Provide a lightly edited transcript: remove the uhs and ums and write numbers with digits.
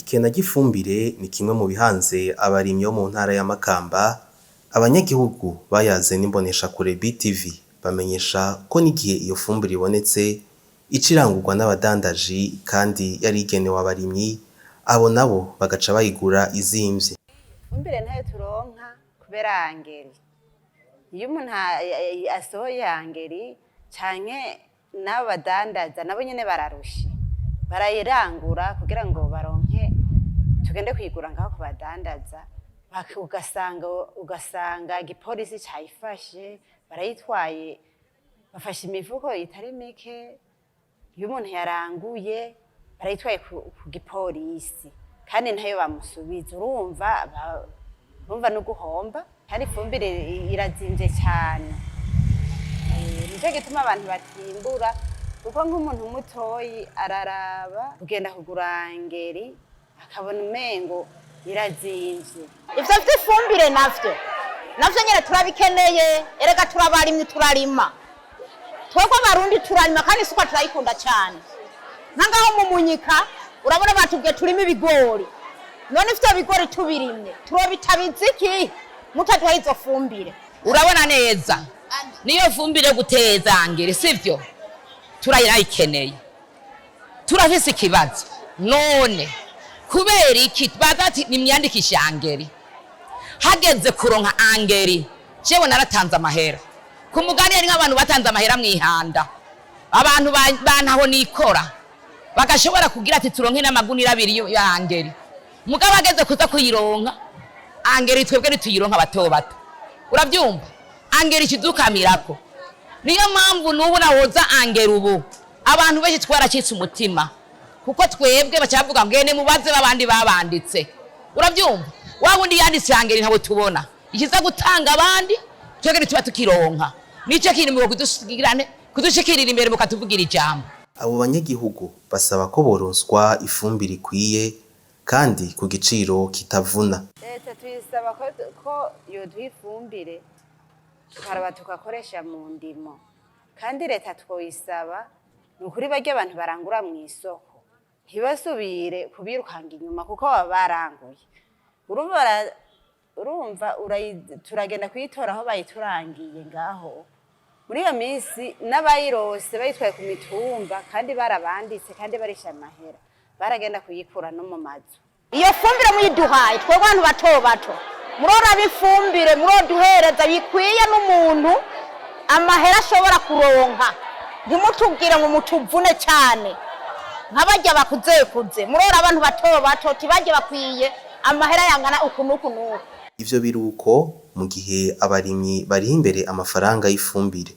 Ikena ry'ifumbire ni kimwe mu bihanze abarimyi bo mu ntara ya Makamba. Abanyagihugu bayaze n'imboneshakure BTV bamenyesha ko n'igihe iyo fumbire ibonetse icirangurwa n'abadandaji kandi yari igenewe abarimyi, abo nabo bagaca bayigura izimvye. Ifumbire ntayo turonka kubera angeri. Iyo umuntu asohoye angeri canke nabo badandaza nabo nyene bararusha, barayirangura kugira ngo baronke tugende kwigura ngaho ku badandaza, ugasanga igipolisi cayifashe barayitwaye, bafashe imifuko itari mike. Iyo umuntu yaranguye barayitwaye ku gipolisi kandi ntayo bamusubiza, urumva no guhomba kandi ifumbire irazimvye cyane. Nico gituma abantu batimbura, kuko nk'umuntu mutoyi araraba ugenda kugura angeri akabona umengo irazimvye. Ivyo vy'ifumbire navyo nyene turabikeneye, erega turabarimyi turarima, twebwe Abarundi turarima kandi isuka turayikunda cyane. Nkangaho mu Munyika urabona batubwiye turima ibigori, none ivyo bigori tubirimye turobitabiza iki mutaduha izo fumbire? Urabona neza niyo fumbire guteza angeri sivyo turayikeneye, turafise ikibazo none kubera iki bazati nimyandikisha angeri, hageze kuronka angeri jewe naratanze amahera ku mugani ari nk'abantu batanze amahera mwihanda, abantu bantaho nikora bagashobora kugira ati turonke n'amagunira abiri ya angeri, mugabo ageze kuza kuyironka angeri twebwe nituyironka bato bato, uravyumva angeri kidukamirako. Niyo mpamvu nubu nawoza angeri ubu abantu benshi twaracitse umutima, kuko twebwe bacavuga ngene mubaze babandi babanditse, uravyumva wawundi yanditse angeri ntabo tubona ikiza gutanga abandi twebwe tuba tukironka. Nico kiri mu kudushikirira imbere mukatuvugira ijambo. Abo banyagihugu basaba ko boronswa ifumbire ikwiye kandi ku giciro kitavuna. Leta tuyisaba ko yoduha ifumbire tukaraba tugakoresha mu ndimo, kandi leta twoyisaba nukuri barya abantu barangura mu isoko ntibasubire kubirukanga inyuma kuko baba baranguye. Urumva turagenda kuyitora aho bayiturangiye ngaho muri iyo minsi, n'abayirose bayitwaye ku mitumba kandi barabanditse kandi barisha amahera, baragenda kuyikura no mu mazu. Iyo fumbire muyiduhaye twebwe abantu bato bato murora bifumbire muroduhereza bikwiye n'umuntu amahera ashobora kuronka, ntimutubwire ngo mutuvune cyane nk'abarya bakuzekuze. Murora abantu bato bato tibajye bakwiye amahera yangana uku n'uku n'uku. Ivyo biruko mu gihe abarimyi bari imbere amafaranga y'ifumbire.